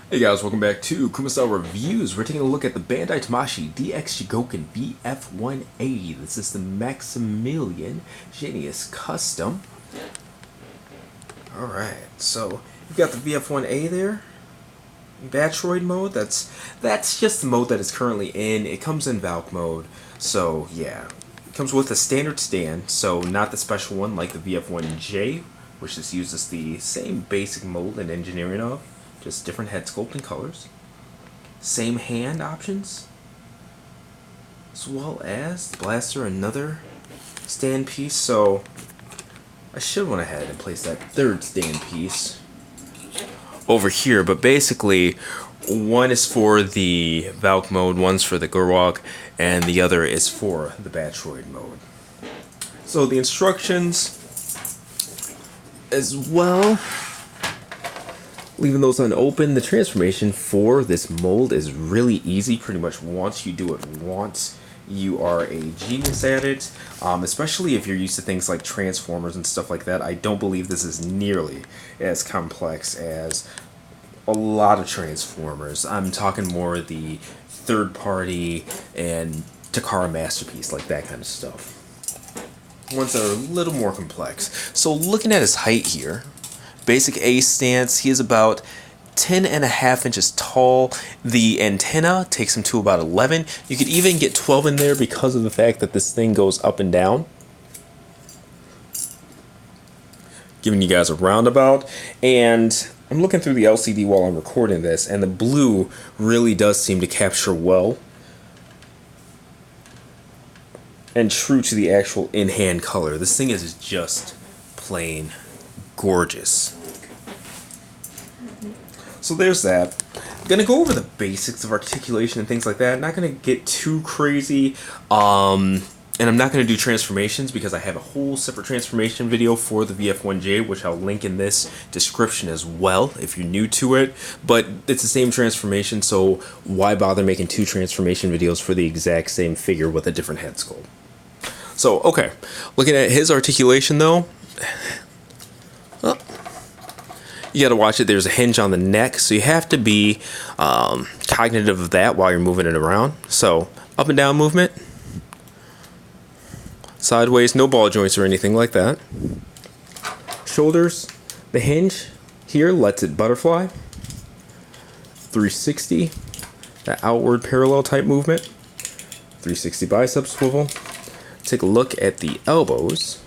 Hey guys, welcome back to Kuma Reviews. We're taking a look at the Bandai Tamashii DX Chogokin VF-1A. This is the Maximilian Genius Custom. Alright, so you've got the VF-1A there. Batroid mode, that's just the mode that it's currently in. It comes in Valk mode, so yeah. It comes with a standard stand, so not the special one like the VF-1J, which just uses the same basic mold and engineering of. Just different head sculpt and colors. Same hand options. As well as the blaster, another stand piece. So I should went ahead and place that third stand piece over here. But basically, one is for the Valk mode, one's for the Gurwalk, and the other is for the Batroid mode. So the instructions as well. Leaving those unopened, the transformation for this mold is really easy. Pretty much once you do it once, you are a genius at it. Especially if you're used to things like transformers and stuff like that. I don't believe this is nearly as complex as a lot of transformers. I'm talking more the third party and Takara Masterpiece, like that kind of stuff. Ones that are a little more complex. So looking at his height here, basic A stance, he is about 10.5 inches tall. The antenna takes him to about 11. You could even get 12 in there because of the fact that this thing goes up and down. Giving you guys a roundabout. And I'm looking through the LCD while I'm recording this, and the blue really does seem to capture well and true to the actual in-hand color. This thing is just plain gorgeous. So there's that. I'm gonna go over the basics of articulation and things like that. Not gonna get too crazy, and I'm not gonna do transformations because I have a whole separate transformation video for the VF-1J, which I'll link in this description as well if you're new to it. But it's the same transformation, so why bother making two transformation videos for the exact same figure with a different head sculpt? So okay, looking at his articulation though. You got to watch it. There's a hinge on the neck, so you have to be cognitive of that while you're moving it around. So up and down movement, sideways, no ball joints or anything like that. Shoulders, the hinge here lets it butterfly. 360, that outward parallel type movement. 360 bicep swivel. Take a look at the elbows.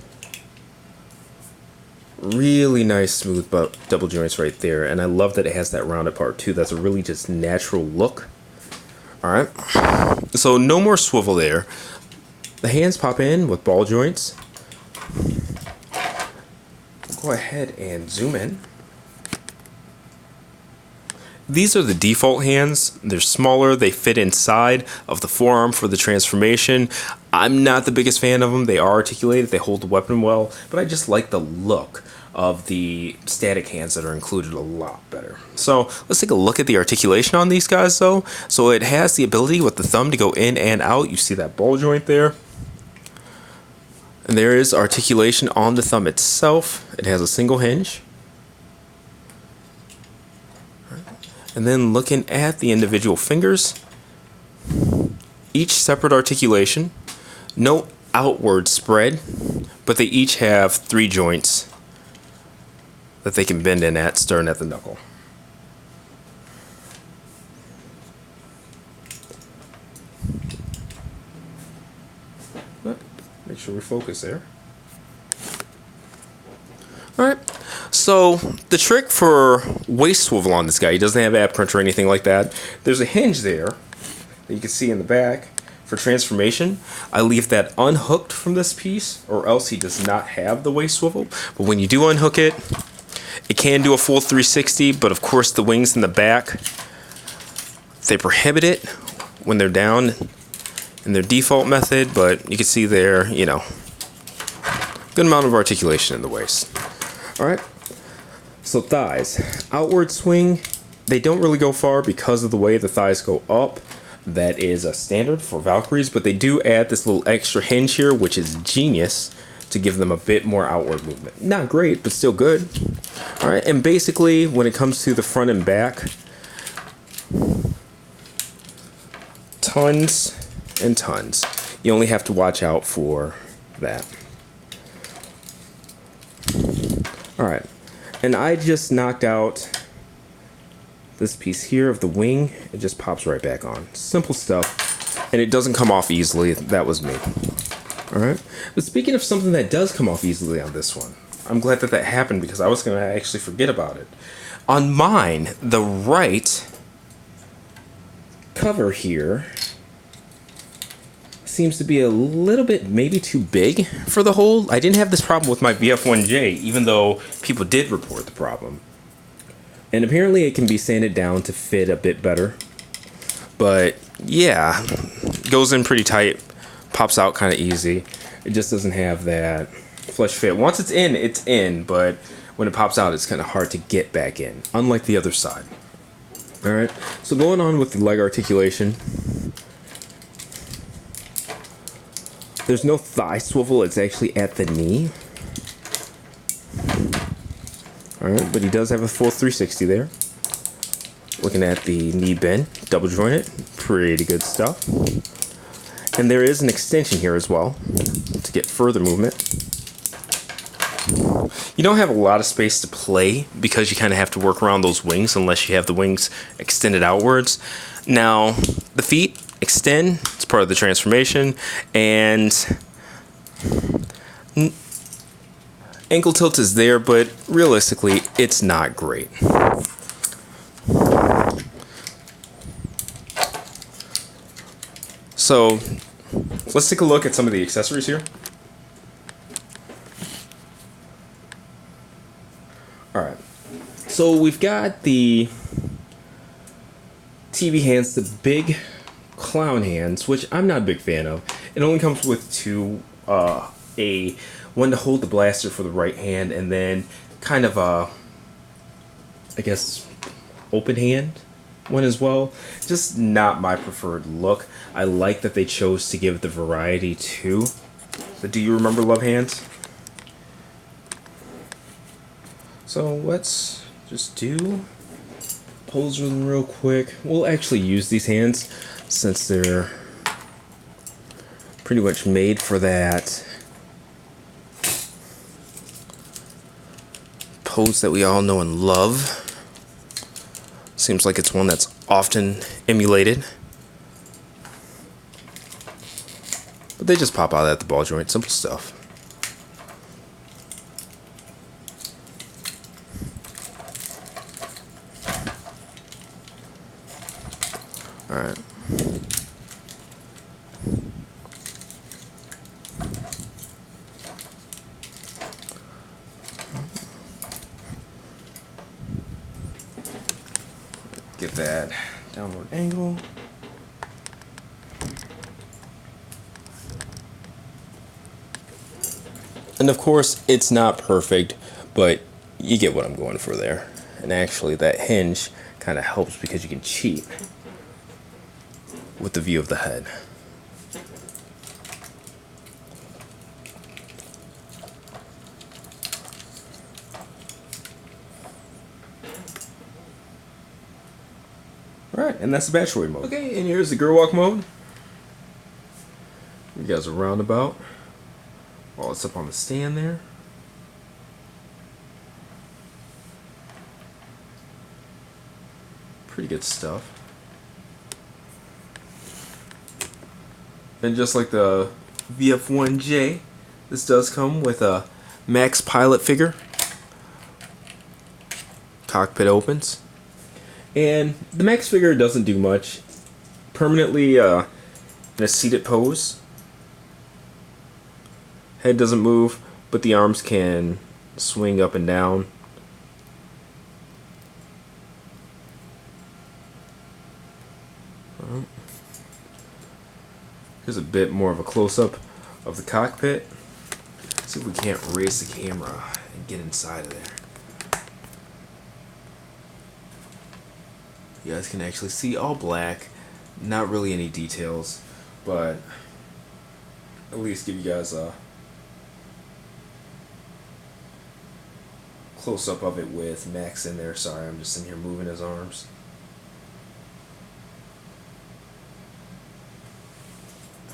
Really nice smooth double joints right there, and I love that it has that rounded part too. That's a really just natural look. Alright, so no more swivel there. The hands pop in with ball joints. Go ahead and zoom in. These are the default hands. They're smaller, they fit inside of the forearm for the transformation. I'm not the biggest fan of them. They are articulated, they hold the weapon well, but I just like the look of the static hands that are included a lot better. So let's take a look at the articulation on these guys though. So it has the ability with the thumb to go in and out. You see that ball joint there. And there is articulation on the thumb itself. It has a single hinge. And then looking at the individual fingers, each separate articulation, no outward spread, but they each have 3 joints that they can bend in at, starting at the knuckle. Make sure we focus there. Alright, so the trick for waist swivel on this guy, he doesn't have ab crunch or anything like that. There's a hinge there that you can see in the back for transformation. I leave that unhooked from this piece, or else he does not have the waist swivel. But when you do unhook it, it can do a full 360, but of course the wings in the back, they prohibit it when they're down in their default method, but you can see there, you know, good amount of articulation in the waist. Alright, so thighs. Outward swing, they don't really go far because of the way the thighs go up. That is a standard for Valkyries, but they do add this little extra hinge here, which is genius to give them a bit more outward movement. Not great, but still good. Alright, and basically when it comes to the front and back, tons and tons. You only have to watch out for that. Alright, and I just knocked out this piece here of the wing. It just pops right back on. Simple stuff, and it doesn't come off easily. That was me. Alright, but speaking of something that does come off easily on this one, I'm glad that happened because I was going to actually forget about it. On mine, the right cover here seems to be a little bit maybe too big for the hole. I didn't have this problem with my VF-1J, even though people did report the problem. And apparently it can be sanded down to fit a bit better. But yeah, goes in pretty tight, pops out kind of easy. It just doesn't have that flush fit. Once it's in, but when it pops out, it's kind of hard to get back in, unlike the other side. Alright, so going on with the leg articulation, there's no thigh swivel, it's actually at the knee. Alright, but he does have a full 360 there. Looking at the knee bend, double jointed, pretty good stuff. And there is an extension here as well to get further movement. You don't have a lot of space to play because you kind of have to work around those wings unless you have the wings extended outwards. Now, the feet extend, it's part of the transformation, and ankle tilt is there, but realistically, it's not great. So, let's take a look at some of the accessories here. Alright, so we've got the TV hands, the big clown hands, which I'm not a big fan of. It only comes with two, one to hold the blaster for the right hand, and then kind of a, I guess, open hand one as well. Just not my preferred look. I like that they chose to give the variety to the Do You Remember Love hands. So let's just pose with them real quick. We'll actually use these hands since they're pretty much made for that pose that we all know and love. Seems like it's one that's often emulated. But they just pop out at the ball joint, simple stuff. Alright. Get that downward angle. And of course, it's not perfect, but you get what I'm going for there. And actually, that hinge kind of helps because you can cheat with the view of the head. Alright, and that's the Bachelor mode. Okay, and here's the girl walk mode. You guys are roundabout while it's up on the stand there. Pretty good stuff. And just like the VF-1J, this does come with a Max Pilot figure. Cockpit opens. And the Max figure doesn't do much. Permanently in a seated pose. Head doesn't move, but the arms can swing up and down. Here's a bit more of a close-up of the cockpit. Let's see if we can't raise the camera and get inside of there. You guys can actually see all black, not really any details, but at least give you guys a close-up of it with Max in there. Sorry, I'm just in here moving his arms.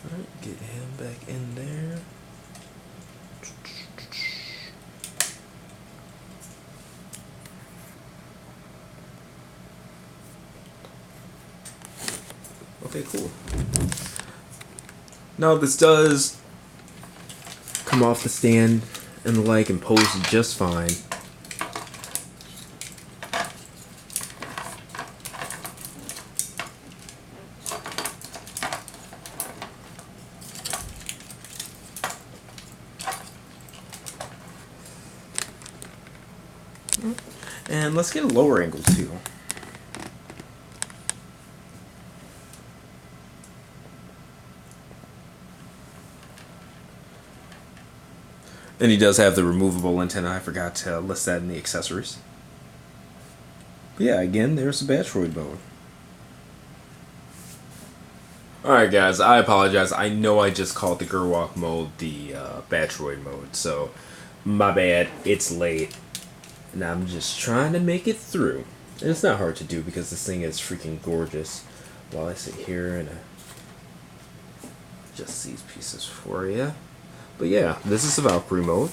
Alright, get him back in there. Okay, cool. Now this does come off the stand and the like and pose just fine. And let's get a lower angle too. And he does have the removable antenna. I forgot to list that in the accessories. But yeah, again, there's the Batroid mode. Alright guys, I apologize. I know I just called the Gerwalk mode the Batroid mode, so my bad. It's late. And I'm just trying to make it through. And it's not hard to do because this thing is freaking gorgeous. While I sit here and adjust these pieces for you. But yeah, this is the Valkyrie mode.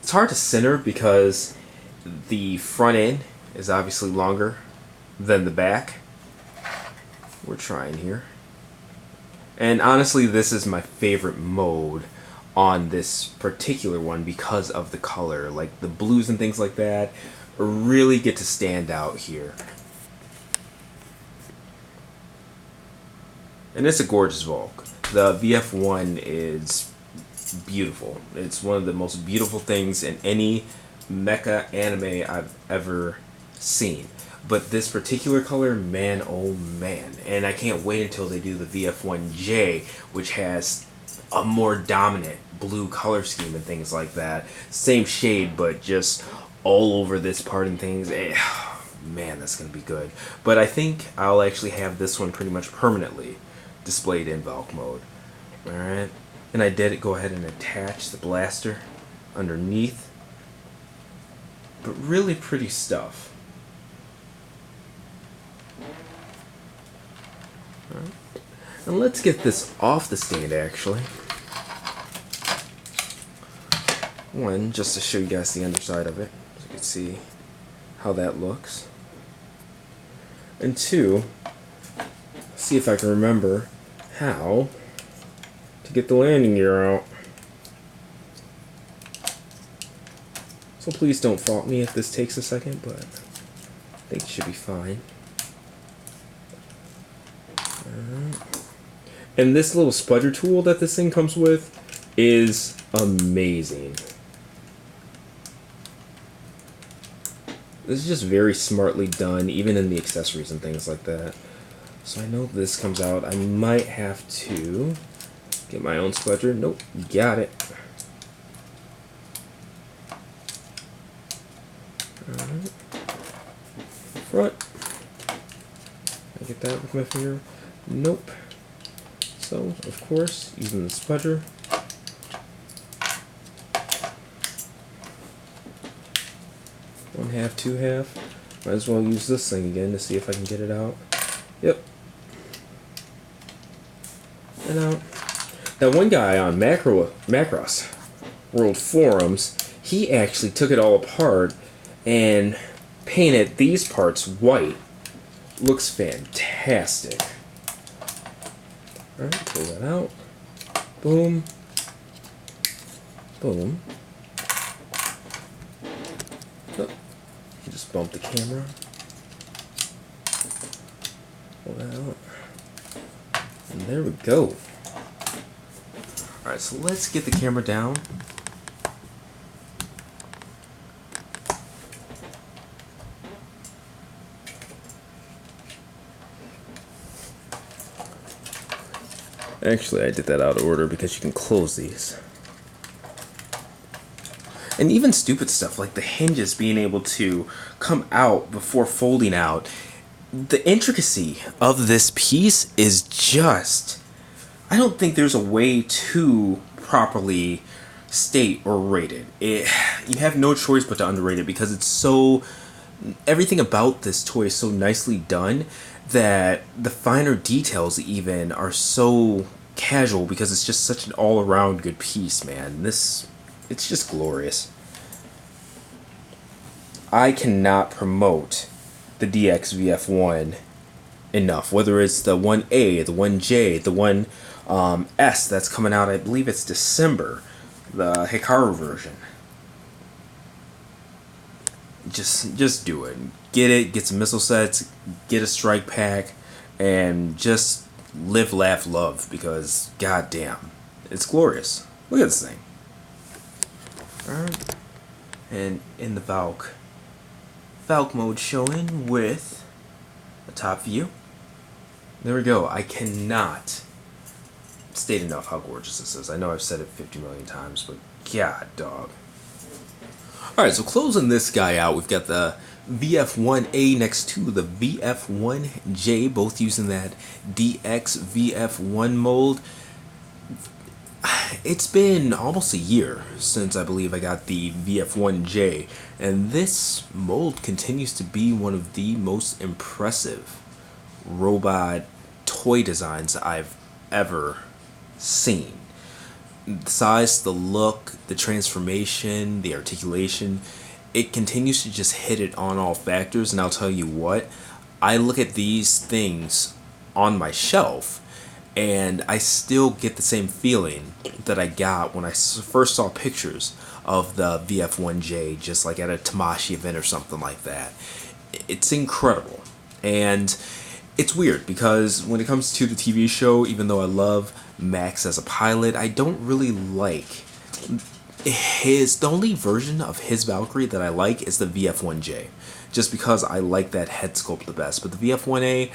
It's hard to center because the front end is obviously longer than the back. We're trying here. And honestly, this is my favorite mode on this particular one because of the color. Like the blues and things like that really get to stand out here. And it's a gorgeous Volk. The VF-1 is beautiful. It's one of the most beautiful things in any mecha anime I've ever seen. But this particular color, man, oh man. And I can't wait until they do the VF-1J, which has a more dominant blue color scheme and things like that. Same shade, but just all over this part and things. Man, that's going to be good. But I think I'll actually have this one pretty much permanently displayed in Valk mode. Alright. And I did go ahead and attach the blaster underneath. But really pretty stuff. Alright. And let's get this off the stand actually. One, just to show you guys the underside of it, so you can see how that looks. And two, see if I can remember how to get the landing gear out. So please don't fault me if this takes a second, but I think it should be fine. And this little spudger tool that this thing comes with is amazing. This is just very smartly done, even in the accessories and things like that. So I know this comes out. I might have to get my own spudger. Nope, got it. Alright. Front. I get that with my finger. Nope. So, of course, using the spudger. One half, two half. Might as well use this thing again to see if I can get it out. Yep. And out. Now one guy on Macross World Forums, he actually took it all apart and painted these parts white. Looks fantastic. Alright, pull that out. Boom. Boom. Oh, you just bump the camera. Pull that out. And there we go. Alright, so let's get the camera down. Actually, I did that out of order because you can close these. And even stupid stuff like the hinges being able to come out before folding out. The intricacy of this piece is just... I don't think there's a way to properly state or rate it. You have no choice but to underrate it because it's so everything about this toy is so nicely done that the finer details even are so casual because it's just such an all-around good piece, man. It's just glorious. I cannot promote the DX VF1 enough. Whether it's the 1A, the 1J, the 1S that's coming out, I believe it's December, the Hikaru version. Just do it. Get some missile sets, get a strike pack, and just live, laugh, love, because goddamn, it's glorious. Look at this thing. Alright. And in the Valk mode showing with a top view. There we go. I cannot state enough how gorgeous this is. I know I've said it 50 million times, but god dog. Alright, so closing this guy out, we've got the VF-1A next to the VF-1J, both using that DX VF-1 mold. It's been almost a year since I believe I got the VF-1J, and this mold continues to be one of the most impressive robot toy designs I've ever seen. The size, the look, the transformation, the articulation, it continues to just hit it on all factors. And I'll tell you what, I look at these things on my shelf and I still get the same feeling that I got when I first saw pictures of the VF-1J, just like at a Tamashii event or something like that. It's incredible. And it's weird because when it comes to the TV show, even though I love Max as a pilot, I don't really like the only version of his Valkyrie that I like is the VF-1J, just because I like that head sculpt the best. But the VF-1A,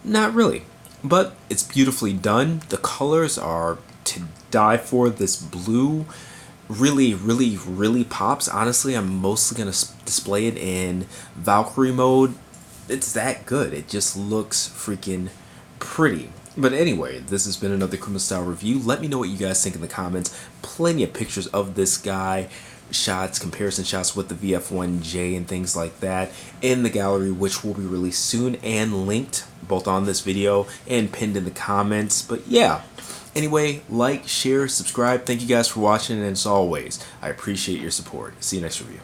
not really. But it's beautifully done. The colors are to die for. This blue really, really, really pops. Honestly, I'm mostly going to display it in Valkyrie mode. It's that good. It just looks freaking pretty. But anyway, this has been another Kuma style review. Let me know what you guys think in the comments. Plenty of pictures of this guy, shots, comparison shots with the VF-1J and things like that in the gallery, which will be released soon and linked both on this video and pinned in the comments. But yeah, anyway, like, share, subscribe. Thank you guys for watching, and as always, I appreciate your support. See you next review.